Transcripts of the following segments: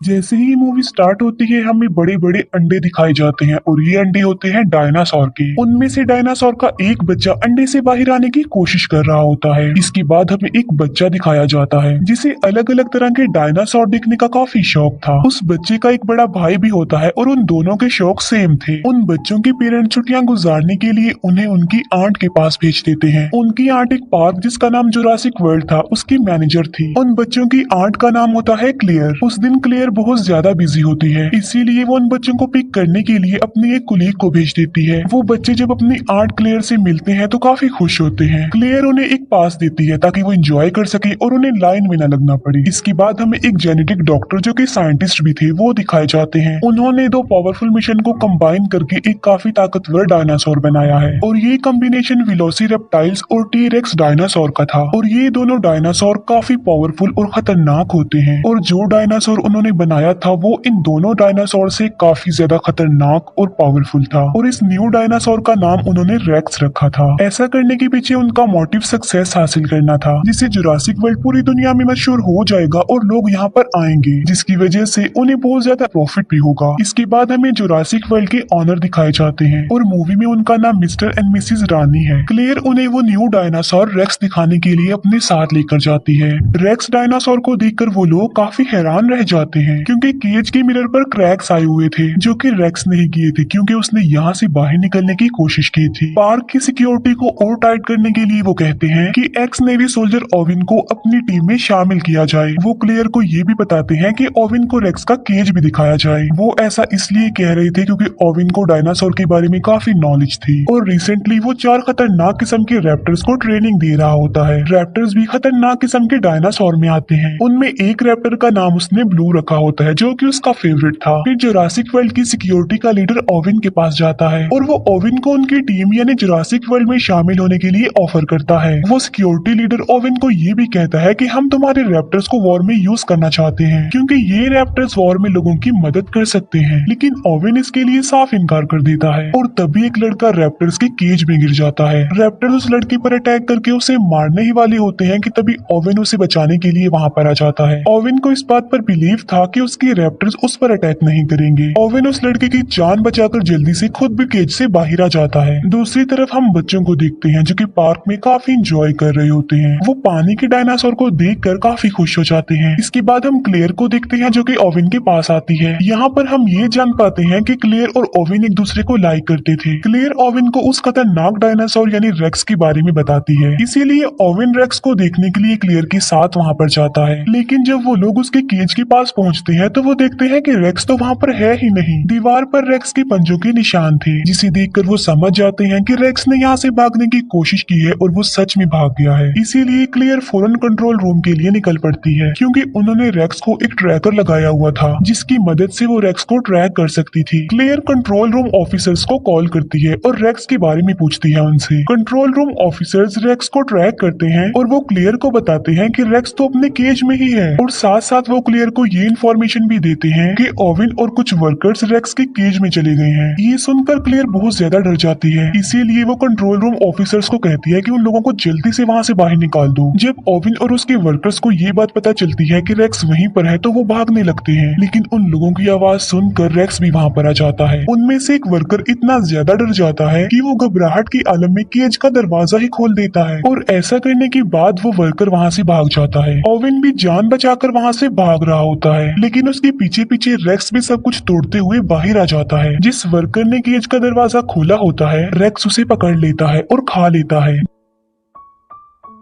जैसे ही movie start होती है हमें बड़े बड़े अंडे दिखाए जाते हैं और ये अंडे होते हैं डायनासोर के। उनमें से डायनासोर का एक बच्चा अंडे से बाहर आने की कोशिश कर रहा होता है। इसके बाद हमें एक बच्चा दिखाया जाता है जिसे अलग अलग तरह के डायनासोर देखने का काफी शौक था। उस बच्चे का एक बड़ा भाई भी होता है और उन दोनों के शौक सेम थे। उन बच्चों के पेरेंट्स छुट्टियां गुजारने के लिए उन्हें उनकी आंट के पास भेज देते हैं। उनकी आंट एक पार्क जिसका नाम जुरासिक वर्ल्ड था उसकी मैनेजर थी। उन बच्चों की आंट का नाम होता है क्लेयर। उस दिन क्लेयर बहुत ज्यादा बिजी होती है, इसीलिए वो उन बच्चों को पिक करने के लिए अपनी एक कुलीग को भेज देती है। वो बच्चे जब अपनी आंट क्लेयर से मिलते हैं तो काफी खुश होते हैं। क्लेयर उन्हें एक पास देती है ताकि वो एंजॉय कर सके और उन्हें लाइन में न लगना पड़े। इसके बाद हमें एक जेनेटिक डॉक्टर जो कि साइंटिस्ट भी थे वो दिखाए जाते हैं। उन्होंने दो पावरफुल मिशन को कंबाइन करके एक काफी ताकतवर डायनासोर बनाया है और ये कॉम्बिनेशन वेलोसिरेप्टाइल्स और टी-रेक्स डायनासोर का था। और ये दोनों डायनासोर काफी पावरफुल और खतरनाक होते हैं और जो डायनासोर उन्होंने बनाया था वो इन दोनों डायनासोर से काफी ज्यादा खतरनाक और पावरफुल था। और इस न्यू डायनासोर का नाम उन्होंने रेक्स रखा था। ऐसा करने के पीछे उनका मोटिव सक्सेस हासिल करना था, जिससे जुरासिक वर्ल्ड पूरी दुनिया में मशहूर हो जाएगा और लोग यहाँ पर आएंगे, जिसकी वजह से उन्हें बहुत ज्यादा प्रॉफिट भी होगा। इसके बाद हमें जुरासिक वर्ल्ड के ऑनर दिखाए जाते हैं और मूवी में उनका नाम मिस्टर एंड मिसिज रानी है। क्लेयर उन्हें वो न्यू डायनासोर रेक्स दिखाने के लिए अपने साथ लेकर जाती है। रेक्स डायनासोर को देखकर वो लोग काफी हैरान रह जाते हैं क्योंकि केज के मिरर पर क्रैक्स आए हुए थे जो कि रेक्स नहीं किए थे क्योंकि उसने यहाँ से बाहर निकलने की कोशिश की थी। पार्क की सिक्योरिटी को और टाइट करने के लिए वो कहते हैं कि एक्स नेवी सोल्जर ओविन को अपनी टीम में शामिल किया जाए। वो क्लेयर को ये भी बताते हैं कि ओविन को रेक्स का केज भी दिखाया जाए। वो ऐसा इसलिए कह रहे थे क्योंकि ओविन को डायनासोर के बारे में काफी नॉलेज थी और रिसेंटली वो 4 खतरनाक किस्म के रैप्टर्स को ट्रेनिंग दे रहा होता है। रैप्टर्स भी खतरनाक किस्म के डायनासोर में आते हैं। उनमें एक रैप्टर का नाम उसने ब्लू रखा होता है जो कि उसका फेवरेट था। फिर जुरासिक वर्ल्ड की सिक्योरिटी का लीडर ओविन के पास जाता है और वो ओविन को उनकी टीम यानी जुरासिक वर्ल्ड में शामिल होने के लिए ऑफर करता है। वो सिक्योरिटी लीडर ओविन को ये भी कहता है कि हम तुम्हारे रैप्टर्स को वॉर में यूज करना चाहते हैं क्योंकि ये रैप्टर्स वॉर में लोगों की मदद कर सकते हैं। लेकिन ओविन इसके लिए साफ इनकार कर देता है और तभी एक लड़का रैप्टर्स के केज में गिर जाता है। रैप्टर्स उस लड़के पर अटैक करके उसे मारने ही वाले होते हैं कि तभी ओविन उसे बचाने के लिए वहाँ पर आ जाता है। ओविन को इस बात पर बिलीव था कि उसके रैप्टर्स उस पर अटैक नहीं करेंगे। ओविन उस लड़के की जान बचाकर जल्दी से खुद भी केज से बाहर आ जाता है। दूसरी तरफ हम बच्चों को देखते हैं जो कि पार्क में काफी एंजॉय कर रहे होते हैं। वो पानी के डायनासोर को देखकर काफी खुश हो जाते हैं। इसके बाद हम क्लेयर को देखते हैं जो कि ओविन के पास आती है। यहाँ पर हम ये जान पाते हैं कि क्लेयर और ओविन एक दूसरे को लाइक करते थे। क्लेयर ओविन को उस खतरनाक डायनासोर यानी रेक्स के बारे में बताती है, इसीलिए ओविन रेक्स को देखने के लिए क्लेयर के साथ वहाँ पर जाता है। लेकिन जब वो लोग उसके केज के पास पहुँचते हैं तो वो देखते हैं कि रेक्स तो वहाँ पर है ही नहीं। दीवार पर रेक्स के पंजों के निशान थे जिसे देखकर वो समझ जाते हैं कि रेक्स ने यहाँ से भागने की कोशिश की है और वो सच में भाग गया है। इसीलिए क्लेयर फौरन कंट्रोल रूम के लिए निकल पड़ती है क्योंकि उन्होंने रेक्स को एक ट्रैकर लगाया हुआ था जिसकी मदद से वो रेक्स को ट्रैक कर सकती थी। क्लेयर कंट्रोल रूम ऑफिसर्स को कॉल करती है और रेक्स के बारे में पूछती है उनसे। कंट्रोल रूम ऑफिसर्स रेक्स को ट्रैक करते हैं और वो क्लेयर को बताते हैं कि रेक्स तो अपने केज में ही है और साथ साथ वो क्लेयर को ये इन्फॉर्मेशन भी देते हैं कि ओविन और कुछ वर्कर्स रेक्स के केज में चले गए हैं। ये सुनकर क्लेयर बहुत ज्यादा डर जाती है, इसीलिए वो कंट्रोल रूम ऑफिसर्स को कहती है कि उन लोगों को जल्दी से वहाँ से बाहर निकाल दो। जब ओविन और उसके वर्कर्स को ये बात पता चलती है कि रेक्स वहीं पर है तो वो भागने लगते हैं, लेकिन उन लोगों की आवाज सुनकर रेक्स भी वहाँ पर आ जाता है। उनमें से एक वर्कर इतना ज्यादा डर जाता है कि वो घबराहट की आलम में केज का दरवाजा ही खोल देता है और ऐसा करने के बाद वो वर्कर वहाँ से भाग जाता है। ओविन भी जान बचाकर वहाँ से भाग रहा होता है, लेकिन उसके पीछे पीछे रेक्स भी सब कुछ तोड़ते हुए बाहर आ जाता है। जिस वर्कर ने केज का दरवाजा खोला होता है रेक्स उसे पकड़ लेता है और खा लेता है।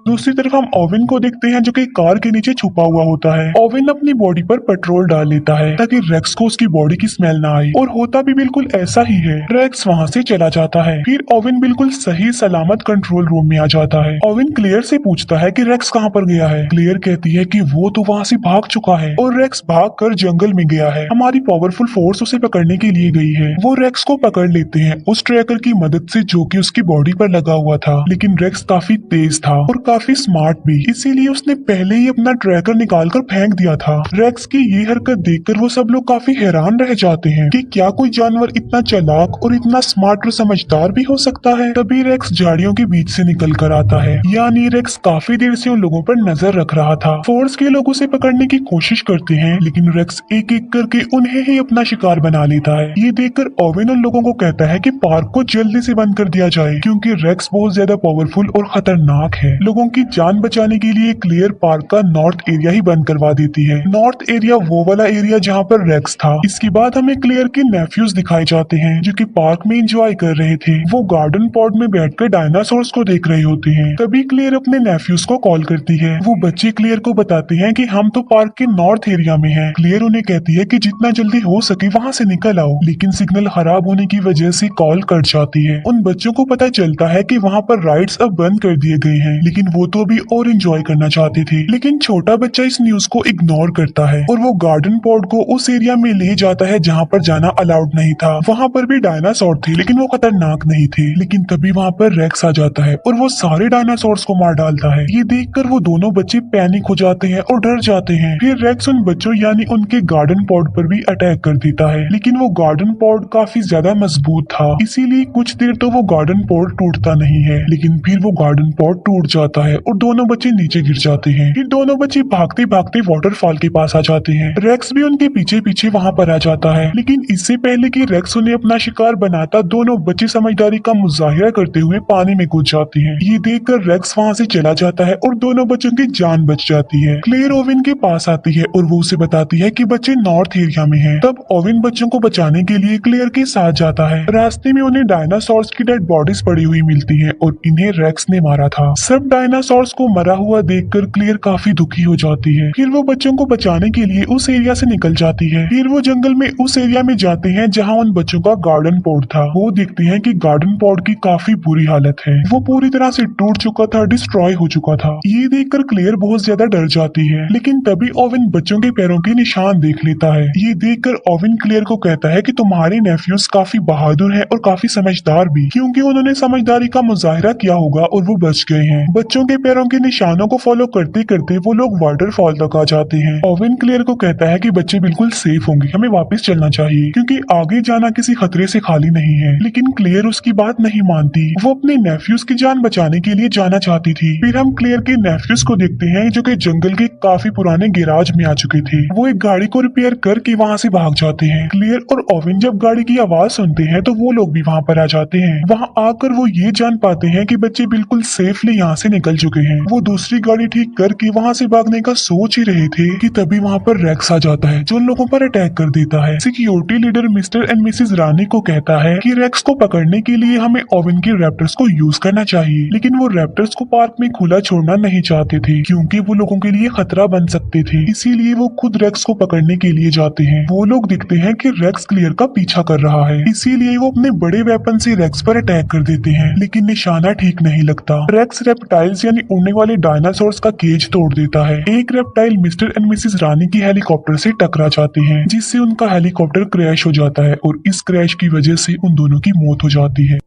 दूसरी तरफ हम ओविन को देखते हैं जो कि कार के नीचे छुपा हुआ होता है। ओविन अपनी बॉडी पर पेट्रोल डाल लेता है ताकि रेक्स को उसकी बॉडी की स्मेल ना आए और होता भी बिल्कुल ऐसा ही है। रेक्स वहाँ से चला जाता है। फिर ओविन बिल्कुल सही सलामत कंट्रोल रूम में आ जाता है। ओविन क्लेयर से पूछता है कि रेक्स कहाँ पर गया है। क्लेयर कहती है कि वो तो वहाँ से भाग चुका है और रेक्स भाग कर जंगल में गया है। हमारी पावरफुल फोर्स उसे पकड़ने के लिए गई है। वो रेक्स को पकड़ लेते हैं उस ट्रैकर की मदद से जो कि उसकी बॉडी पर लगा हुआ था, लेकिन रेक्स काफी तेज था और काफी स्मार्ट भी, इसीलिए उसने पहले ही अपना ट्रैकर निकालकर फेंक दिया था। रेक्स की ये हरकत देखकर वो सब लोग काफी हैरान रह जाते हैं कि क्या कोई जानवर इतना चालाक और इतना स्मार्ट और समझदार भी हो सकता है। तभी रेक्स झाड़ियों के बीच से निकल कर आता है, यानी रेक्स काफी देर से उन लोगों पर नजर रख रहा था। फोर्स के लोग उसे पकड़ने की कोशिश करते हैं, लेकिन रेक्स एक एक करके उन्हें ही अपना शिकार बना लेता है। ये देखकर ओवेन उन लोगों को कहता है कि पार्क को जल्दी से बंद कर दिया जाए, क्योंकि रेक्स बहुत ज्यादा पावरफुल और खतरनाक है। लोगों की जान बचाने के लिए क्लेयर पार्क का नॉर्थ एरिया ही बंद करवा देती है। नॉर्थ एरिया वो वाला एरिया जहाँ पर रेक्स था। इसके बाद हमें क्लेयर के नेफ्यूज दिखाए जाते हैं, जो कि पार्क में एंजॉय कर रहे थे। वो गार्डन पॉड में बैठकर डायनासोर्स को देख रहे होते हैं। तभी क्लेयर अपने नेफ्यूज को कॉल करती है। वो बच्चे क्लेयर को बताते हैं कि हम तो पार्क के नॉर्थ एरिया में हैं। क्लेयर उन्हें कहती है कि जितना जल्दी हो सके वहाँ से निकल आओ, लेकिन सिग्नल खराब होने की वजह से कॉल कट जाती है। उन बच्चों को पता चलता है कि वहाँ पर राइड्स अब बंद कर दिए गए हैं, लेकिन वो तो अभी और एंजॉय करना चाहते थे। लेकिन छोटा बच्चा इस न्यूज को इग्नोर करता है और वो गार्डन पॉड को उस एरिया में ले जाता है जहाँ पर जाना अलाउड नहीं था। वहाँ पर भी डायनासोर थे, लेकिन वो खतरनाक नहीं थे। लेकिन तभी वहाँ पर रेक्स आ जाता है और वो सारे डायनासोर्स को मार डालता है। ये देखकर वो दोनों बच्चे पैनिक हो जाते हैं और डर जाते हैं। फिर रेक्स उन बच्चों यानी उनके गार्डन पॉड पर भी अटैक कर देता है, लेकिन वो गार्डन पॉड काफी ज्यादा मजबूत था, इसीलिए कुछ देर तो वो गार्डन पॉड टूटता नहीं है। लेकिन फिर वो गार्डन पॉड टूट जाता है और दोनों बच्चे नीचे गिर जाते हैं। फिर दोनों बच्चे भागते भागते वाटरफॉल के पास आ जाते हैं। रेक्स भी उनके पीछे पीछे वहाँ पर आ जाता है, लेकिन इससे पहले कि रेक्स उन्हें अपना शिकार बनाता, दोनों बच्चे समझदारी का मुजाहिरा करते हुए पानी में कूद जाते हैं। ये देखकर रेक्स वहाँ से चला जाता है और दोनों बच्चों की जान बच जाती है। क्लेयर ओवेन के पास आती है और वो उसे बताती है कि बच्चे नॉर्थ एरिया में हैं। तब ओवेन बच्चों को बचाने के लिए क्लेयर के साथ जाता है। रास्ते में उन्हें डायनासोर्स की डेड बॉडीज पड़ी हुई मिलती है और इन्हें रेक्स ने मारा था। सब डायनासोर्स को मरा हुआ देखकर क्लेयर काफी दुखी हो जाती है। फिर वो बच्चों को बचाने के लिए उस एरिया से निकल जाती है। फिर वो जंगल में उस एरिया में जाते हैं जहाँ उन बच्चों का गार्डन पॉड था। वो देखते हैं कि गार्डन पॉड की काफी बुरी हालत है, वो पूरी तरह से टूट चुका था, डिस्ट्रॉय हो चुका था। ये देखकर क्लेयर बहुत ज्यादा डर जाती है, लेकिन तभी ओवेन बच्चों के पैरों के निशान देख लेता है। ये देखकर ओवेन क्लेयर को कहता है कि तुम्हारे नेफ्यूज काफी बहादुर है और काफी समझदार भी, क्योंकि उन्होंने समझदारी का मुजाहिरा किया होगा और वो बच गए हैं। बच्चों के पैरों के निशानों को फॉलो करते करते वो लोग वाटरफॉल तक आ जाते हैं। ओवेन क्लेयर को कहता है कि बच्चे बिल्कुल सेफ होंगे, हमें वापस चलना चाहिए, क्योंकि आगे जाना किसी खतरे से खाली नहीं है। लेकिन क्लेयर उसकी बात नहीं मानती, वो अपने नेफ्यूज की जान बचाने के लिए जाना चाहती थी। फिर हम क्लेयर के नेफ्यूज को देखते हैं, जो कि जंगल के काफी पुराने गैराज में आ चुके थे। वो एक गाड़ी को रिपेयर करके वहाँ से भाग जाते हैं। क्लेयर और ओवेन जब गाड़ी की आवाज सुनते हैं तो वो लोग भी वहाँ पर आ जाते हैं। वहाँ आकर वो ये जान पाते हैं कि बच्चे बिल्कुल सेफली यहाँ से निकल चुके हैं। वो दूसरी गाड़ी ठीक करके वहाँ से भागने का सोच ही रहे थे कि तभी वहाँ पर रेक्स आ जाता है, जो उन लोगों पर अटैक कर देता है। Security leader mister and missus Rani को कहता है कि रेक्स को पकड़ने के लिए हमें ओवेन के रैप्टर्स को यूज करना चाहिए, लेकिन वो रैप्टर्स को पार्क में खुला छोड़ना नहीं चाहते थे, क्योंकि वो लोगों के लिए खतरा बन सकते थे। इसीलिए वो खुद रेक्स को पकड़ने के लिए जाते हैं। वो लोग दिखते हैं कि रेक्स क्लियर का पीछा कर रहा है, इसीलिए वो अपने बड़े वेपन से रेक्स पर अटैक कर देते हैं, लेकिन निशाना ठीक नहीं लगता। रेक्स रेप्टाइल्स यानी उड़ने वाले डायनासोर्स का केज तोड़ देता है। एक रेप्टाइल मिस्टर एंड मिसेस रानी की हेलीकॉप्टर से टकरा जाते हैं, जिससे उनका हेलीकॉप्टर क्रैश हो जाता है और इस क्रैश की वजह से उन दोनों की मौत हो जाती है।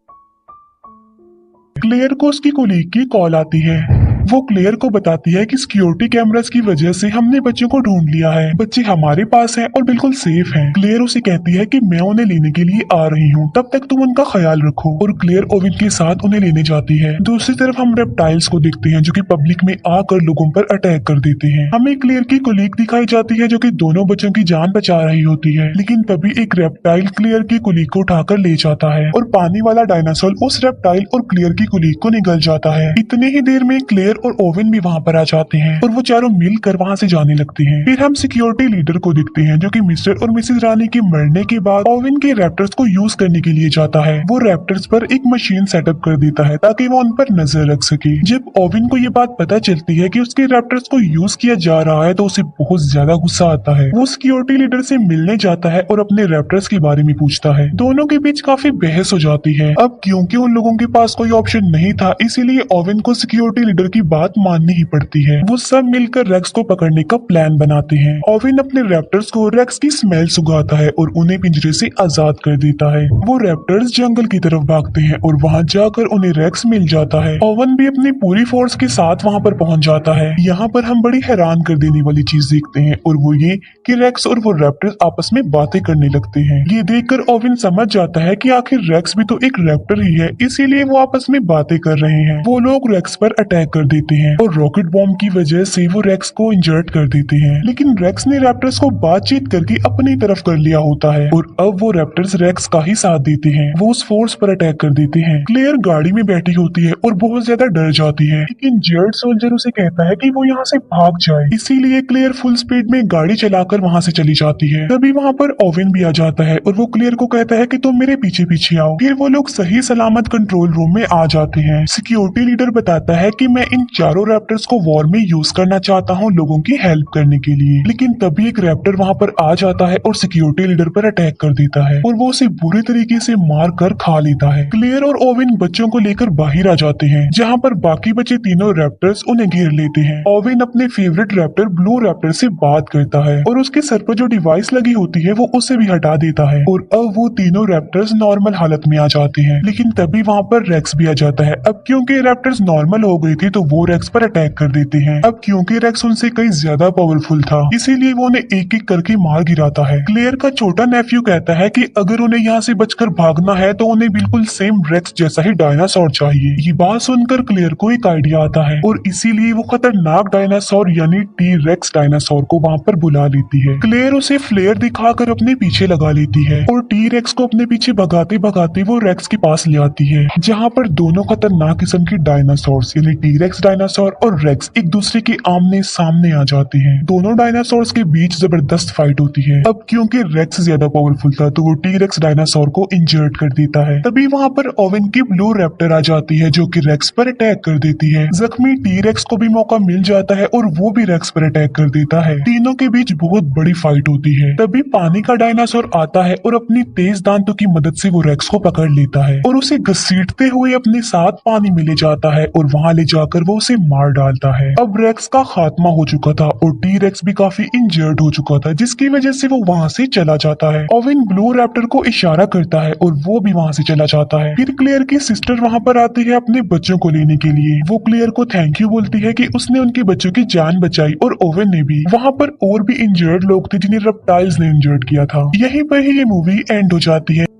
क्लेयर को उसकी कोलीग की कॉल आती है। वो क्लेयर को बताती है कि सिक्योरिटी कैमरास की वजह से हमने बच्चों को ढूंढ लिया है, बच्चे हमारे पास हैं और बिल्कुल सेफ हैं। क्लेयर उसे कहती है कि मैं उन्हें लेने के लिए आ रही हूँ, तब तक तुम उनका ख्याल रखो, और क्लेयर ओवेन के साथ उन्हें लेने जाती है। दूसरी तरफ हम रेप्टाइल्स को देखते हैं, जो कि पब्लिक में आकर लोगों पर अटैक कर देते हैं। हमें क्लेयर की कोलीग दिखाई जाती है, जो कि दोनों बच्चों की जान बचा रही होती है, लेकिन तभी एक रेप्टाइल क्लेयर की कोलीग को उठाकर ले जाता है और पानी वाला डायनासोर उस रेप्टाइल और क्लेयर की कोलीग को निगल जाता है। इतने ही देर में क्लेयर और ओवेन भी वहाँ पर आ जाते हैं और वो चारों मिलकर वहाँ से जाने लगते हैं। फिर हम सिक्योरिटी लीडर को देखते हैं, जो कि मिस्टर और मिसेस रानी के मरने के बाद ओवेन के रैप्टर्स को यूज करने के लिए जाता है। वो रैप्टर्स पर एक मशीन सेटअप कर देता है ताकि वो उन पर नजर रख सके। जब ओवेन को ये बात पता चलती है कि उसके रैप्टर्स को यूज किया जा रहा है तो उसे बहुत ज्यादा गुस्सा आता है। वो सिक्योरिटी लीडर से मिलने जाता है और अपने रैप्टर्स के बारे में पूछता है। दोनों के बीच काफी बहस हो जाती है। अब क्योंकि उन लोगों के पास कोई ऑप्शन नहीं था, इसीलिए ओवेन को सिक्योरिटी लीडर की बात माननी ही पड़ती है। वो सब मिलकर रेक्स को पकड़ने का प्लान बनाते हैं। ओवेन अपने रैप्टर्स को रेक्स की स्मेल सुंघाता है और उन्हें पिंजरे से आजाद कर देता है। वो रैप्टर्स जंगल की तरफ भागते हैं और वहाँ जाकर उन्हें रेक्स मिल जाता है। ओवन भी अपनी पूरी फोर्स के साथ वहाँ पर पहुँच जाता है। यहाँ पर हम बड़ी हैरान कर देने वाली चीज देखते हैं और वो ये कि रेक्स और वो रैप्टर्स आपस में बातें करने लगते हैं। ये देखकर ओवेन समझ जाता है कि आखिर रेक्स भी तो एक रैप्टर ही है, इसीलिए वो आपस में बातें कर रहे हैं। वो लोग रेक्स पर अटैक कर देते हैं और रॉकेट बॉम्ब की वजह से वो रेक्स को इंजर्ड कर देते हैं। लेकिन रेक्स ने रैप्टर्स को बातचीत करके अपनी तरफ कर लिया होता है और अब वो रैप्टर्स रेक्स का ही साथ देते हैं। वो उस फोर्स पर अटैक कर देते हैं। क्लेयर गाड़ी में बैठी होती है और बहुत ज्यादा डर जाती है, लेकिन जेड सोल्जर उसे कहता है कि वो यहाँ से भाग जाए, इसीलिए क्लेयर फुल स्पीड में गाड़ी चलाकर वहाँ से चली जाती है। तभी वहाँ पर ओवेन भी आ जाता है और वो क्लेयर को कहता है कि तुम मेरे पीछे पीछे आओ। फिर वो लोग सही सलामत कंट्रोल रूम में आ जाते हैं। सिक्योरिटी लीडर बताता है कि मैं इन चारों रैप्टर्स को वॉर में यूज करना चाहता हूँ लोगों की हेल्प करने के लिए। लेकिन तभी एक रैप्टर वहाँ पर आ जाता है और सिक्योरिटी लीडर पर अटैक कर देता है और वो उसे बुरी तरीके से मार कर खा लेता है। क्लेयर और ओवेन बच्चों को लेकर बाहर आ जाते हैं, जहाँ पर बाकी बचे तीनों रैप्टर्स उन्हें घेर लेते हैं। ओवेन अपने फेवरेट रैप्टर ब्लू रैप्टर से बात करता है और उसके सर पर जो डिवाइस लगी होती है वो उसे भी हटा देता है और अब वो तीनों रैप्टर्स नॉर्मल हालत में आ जाते हैं। लेकिन तभी वहाँ पर रेक्स भी आ जाता है। अब क्योंकि रैप्टर्स नॉर्मल हो गई थी तो वो रेक्स पर अटैक कर देते हैं। अब क्योंकि रेक्स उनसे कई ज्यादा पावरफुल था, इसीलिए वो उन्हें एक एक करके मार गिराता है। क्लेयर का छोटा नेफ्यू कहता है कि अगर उन्हें यहाँ से बचकर भागना है तो उन्हें बिल्कुल सेम रेक्स जैसा ही डायनासोर चाहिए। ये बात सुनकर क्लेयर को एक आइडिया आता है और इसीलिए वो खतरनाक डायनासोर यानी टी रेक्स डायनासोर को वहाँ पर बुला लेती है। क्लेयर उसे फ्लेयर दिखाकर अपने पीछे लगा लेती है और टी रेक्स को अपने पीछे भगाते भगाते वो रेक्स के पास ले आती है, जहाँ पर दोनों खतरनाक किस्म के डायनासोर्स यानी टी रेक्स डायनासोर और रेक्स एक दूसरे के आमने सामने आ जाते हैं। दोनों डायनासोर्स के बीच जबरदस्त फाइट होती है। अब क्योंकि रेक्स ज्यादा पावरफुल था तो वो टी रेक्स डायनासोर को इंजर्ड कर देता है। तभी वहाँ पर ओवेन की ब्लू रैप्टर आ जाती है जो कि रेक्स पर अटैक कर देती है। जख्मी टी रेक्स को भी मौका मिल जाता है और वो भी रेक्स पर अटैक कर देता है। तीनों के बीच बहुत बड़ी फाइट होती है। तभी पानी का डायनासोर आता है और अपनी तेज दांतों की मदद से वो रेक्स को पकड़ लेता है और उसे घसीटते हुए अपने साथ पानी में ले जाता है और वहाँ ले जाकर वो उसे मार डालता है। अब रेक्स का खात्मा हो चुका था और टी रेक्स भी काफी इंजर्ड हो चुका था, जिसकी वजह से वो वहाँ से चला जाता है। ओवेन ब्लू रैप्टर को इशारा करता है और वो भी वहाँ से चला जाता है। फिर क्लेयर की सिस्टर वहाँ पर आती है अपने बच्चों को लेने के लिए। वो क्लेयर को थैंक यू बोलती है कि उसने उनके बच्चों की जान बचाई और ओवेन ने भी। वहाँ पर और भी इंजर्ड लोग थे जिन्हें रेप्टाइल्स ने इंजर्ड किया था। यहीं पर ही ये मूवी एंड हो जाती है।